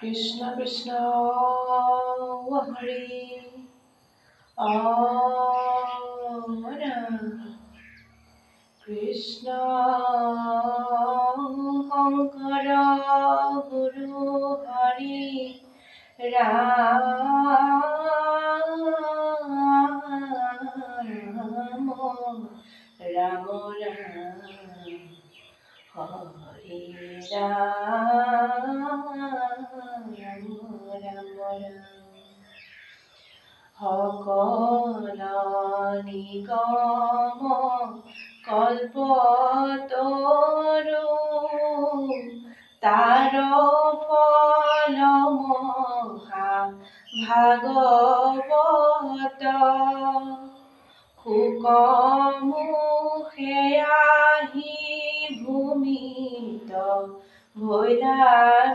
Krishna Krishna Hare Ram Krishna Shankara Guru Hari Ram Ram Hare সকল নিগম কল্পতরু তার ফল মহা ভাগৱত শুকমুখে আহি ভূমিত ভৈলা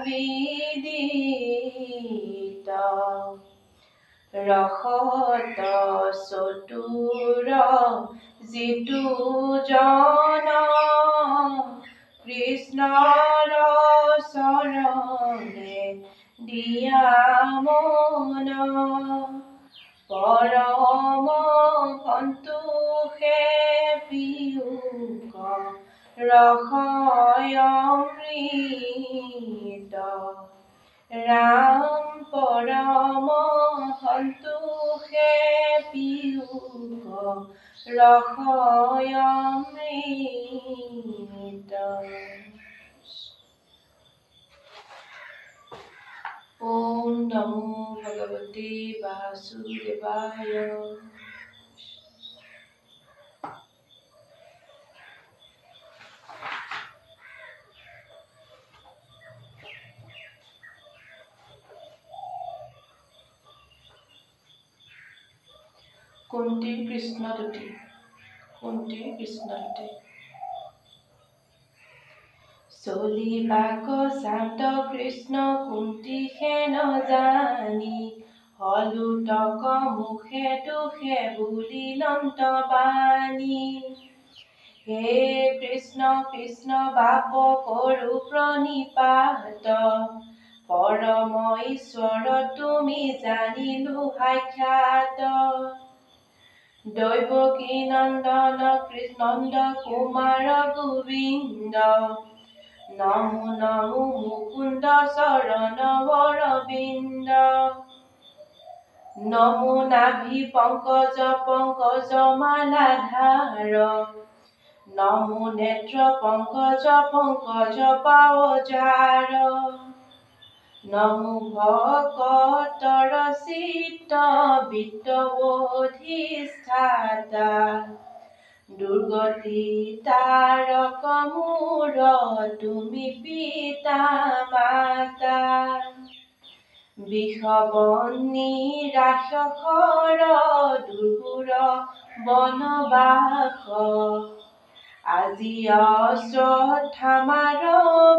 বিদিত ৰসত চতুৰ যিটো জন কৃষ্ণৰ চৰণে দিয়া মন পৰম সন্তোষে পিয়ুষ ৰসয় অমৃত ৰাম পৰম সন্তোষে পিয়ুষ ৰসয় অমৃত। ওম নমো ভগৱতে বাসুদেৱায়। কুন্তীৰ কৃষ্ণদূতী চলিবাক শান্ত কৃষ্ণ কুন্তীহে নজানি হলুতক মুখে দুখে বুলি লন্ত বাণী হে কৃষ্ণ কৃষ্ণ বাপ কৰো প্ৰণিপাত পৰম ঈশ্বৰ তুমি জানিলো সাক্ষাৎ দৈৱকী নন্দন কৃষ্ণন্দ কুমাৰ গোবিন্দ নমো নমো মুকুন্দ চৰণ বৰবিন্দ নমো নাভি পংকজ মালাধাৰ নমো নেত্ৰ পংকজ পাৱজাৰ নমো ভকতৰ চিত্ত বিত্ত অধিষ্ঠাতা দুৰ্গতি তাৰক মূৰ তুমি পিতা মাতা বিষবন্নী ৰাক্ষসৰ দুৰ্গুৰ বনবাস আজি অশ্বত্থামাৰ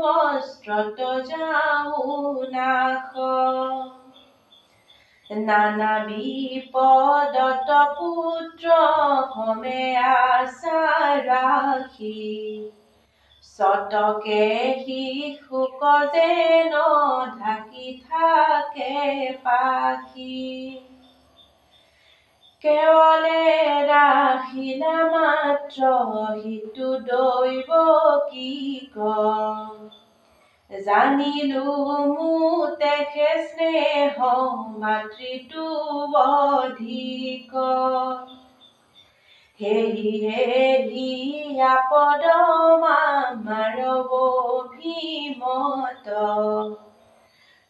বস্ত্ৰত যাও নাশ নানা বিপদত পুত্ৰ হমে আশা ৰাখি চতকে শিশুক যেন ঢাকি থাকে পাখি কেৱলে ৰাখিলা মাত্ৰ সিটো দৈৱকীক জানিলো মুতেকে স্নেহ মাতৃটো অধিক হেহি আপদ আমাৰ অভিমত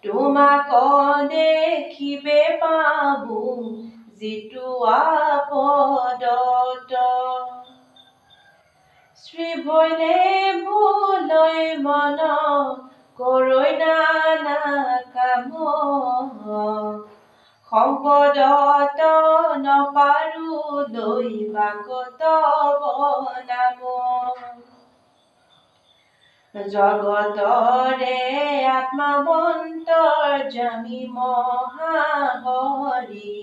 তোমাক দেখিবে পাবো যিটো আপদত শ্ৰী ভৈলে ভুলৈ মন কৰৈ নানা কাম সম্পদত নপাৰো লৈ বাকত নাম জগতৰে আত্মাবন্তৰ্যামী মহাহৰি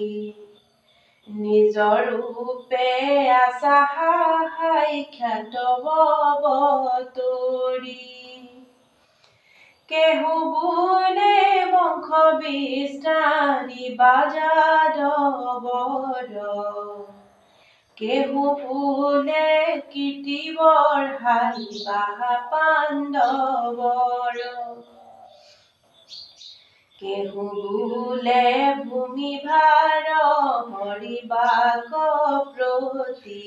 নিজৰ ৰূপে আছা সাক্ষাৎ অৱতৰি কেহু বোলে বিস্তাৰি বাজাদবৰ কেহু ফুলে কীৰ্তি বঢ়াই বাহা পাণ্ডৱৰ কেহু বোলে ভূমি ভাৰ হৰিবাক প্ৰতি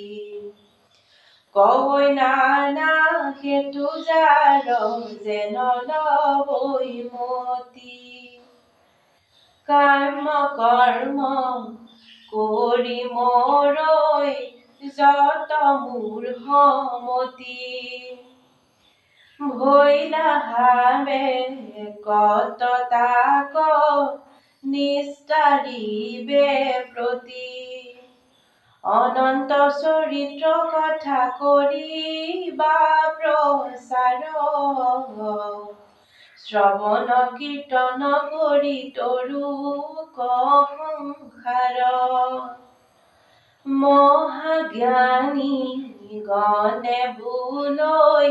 কই নানা সেইটো যাৰ যেন লবৈ মতি কৰ্ম কৰি মৰৈ যত মোৰ সমতি ভৈলা হাবে কত তাক নিস্তাৰিবে প্ৰতি অনন্ত চৰিত্ৰ কথা কৰিবা প্ৰচাৰ শ্ৰৱণ কীৰ্তন কৰি তৰু সংসাৰ মহাজ্ঞানী গণে ভুলৈ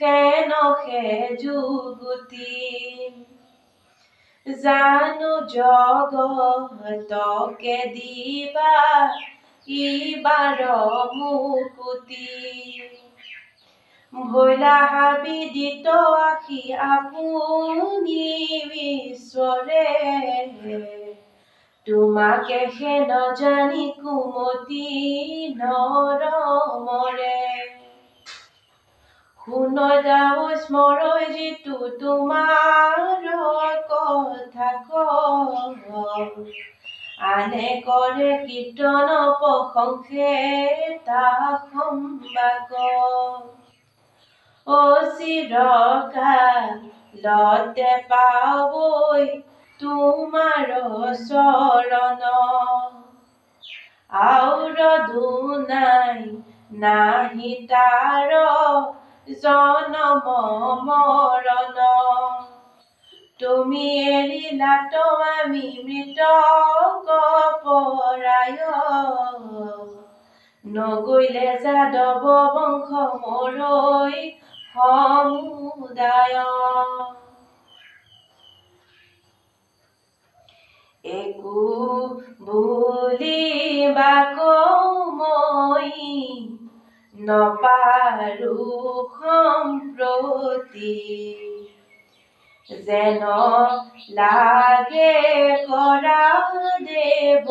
সেনসে যুগুতি জানো জগতকে দিবা ইবাৰ মুকুতি ভৈলা বিদিত আখি আপুনি ঈশ্বৰে তোমাকে সে নজানি কুমতি নৰমৰে শুনৈ যাও স্মৰৈ যিটো তোমাৰ কথা আনে কৰে কীৰ্তন প্ৰশংসে সম্বাক চিৰকালতে পাবৈ তোমাৰ চৰণ আউৰ দুনাই নাহি তাৰ জনম মৰণ তুমি এৰিলাত আমি মৃতকপৰায় নগৈলে যাদৱ বংশ মৰৈ সমুদায় একো বুলিবাক মই নপাৰো সম্প্ৰতি যেন লাগে কৰা দেৱ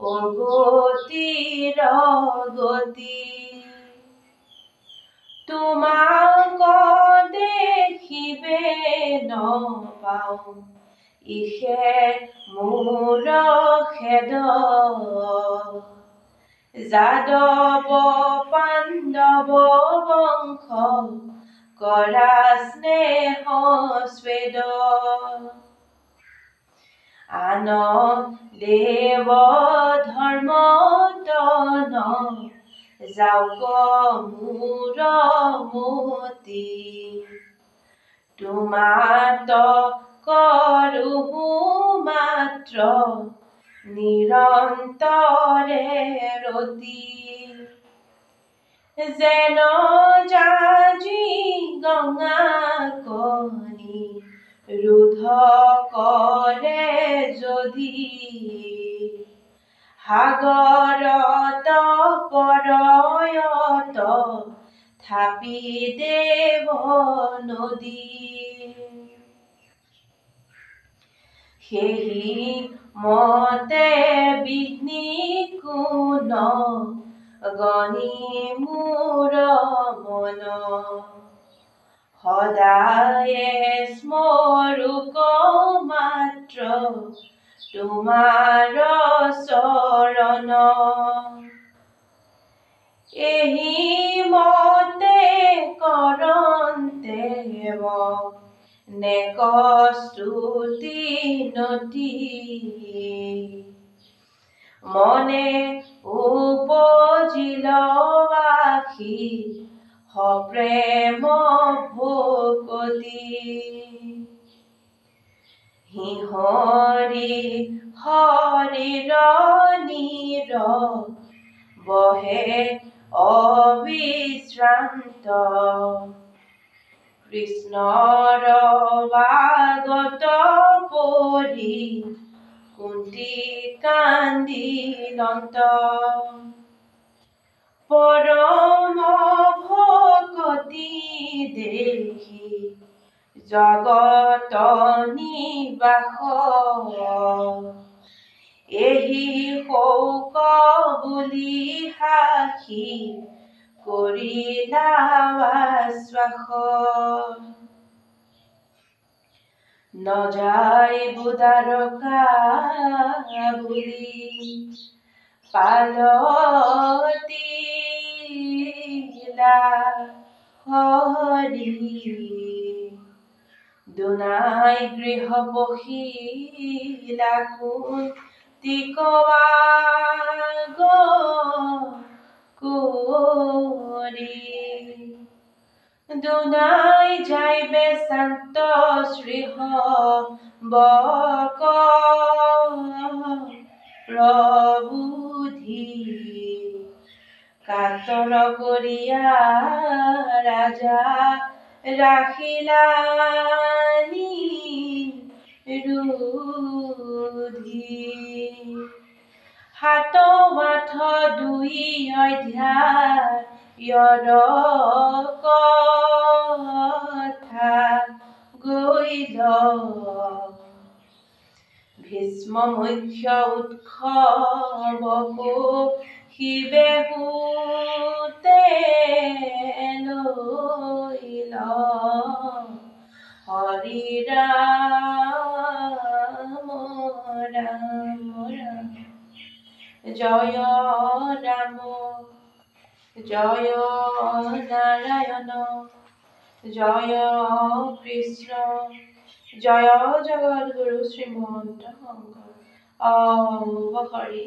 অগতিৰ গতি তোমাক দেখিবে নপাওঁ ইহে মোৰ খেদ যাদৱ পাণ্ডৱ বংশ কৰা স্নেহ স্বেদ আন দেৱ ধৰ্ম তন যাওক মোৰ মতি তোমাত কৰোঁ মাত্ৰ নিৰন্তৰে ৰতি যেন জাজি গংগা কণি ৰোধ কৰে যদি সাগৰত পৰয়ত থাপি দেৱ নদী সেহি মতে বিঘ্নি কোন গণি মোৰ মন সদায়ে স্মৰুক মাত্ৰ তোমাৰ চৰণ এহি মতে কৰন্তে নেক স্তুতি নতি মনে উপজিল আখি সপ্ৰেম ভকতি সিহৰি হৰিৰ নীৰ বহে অবিশ্ৰান্ত কৃষ্ণৰ বাগত ধৰি কুন্তি কান্দিলন্ত পৰম ভকতি দেখি জগত নিবাস এহি শোক বুলি সাখি কৰিলা আশ্বাস নযায় বুদাৰকা বুলি পালতিলা হৰি দুনাই গৃহ বহিলা কুন্তি কৰি দুনাই যাই বেচান্ত শ্ৰীহ বক প্ৰবুধি কাতৰ কৰিয়া ৰাজা ৰাখিলা নিৰুধি সাত আঠ দুই অধ্যায়ৰ কথা গৈল ভীষ্ম মুখ্য উৎসৱকো শিৱে সূতে লৈল হৰি ৰাম ৰাম ৰাম জয় ৰাম জয় নাৰায়ণ জয় কৃষ্ণ জয় জগদ্গুৰু শ্ৰীমন্ত শংকৰ হৰি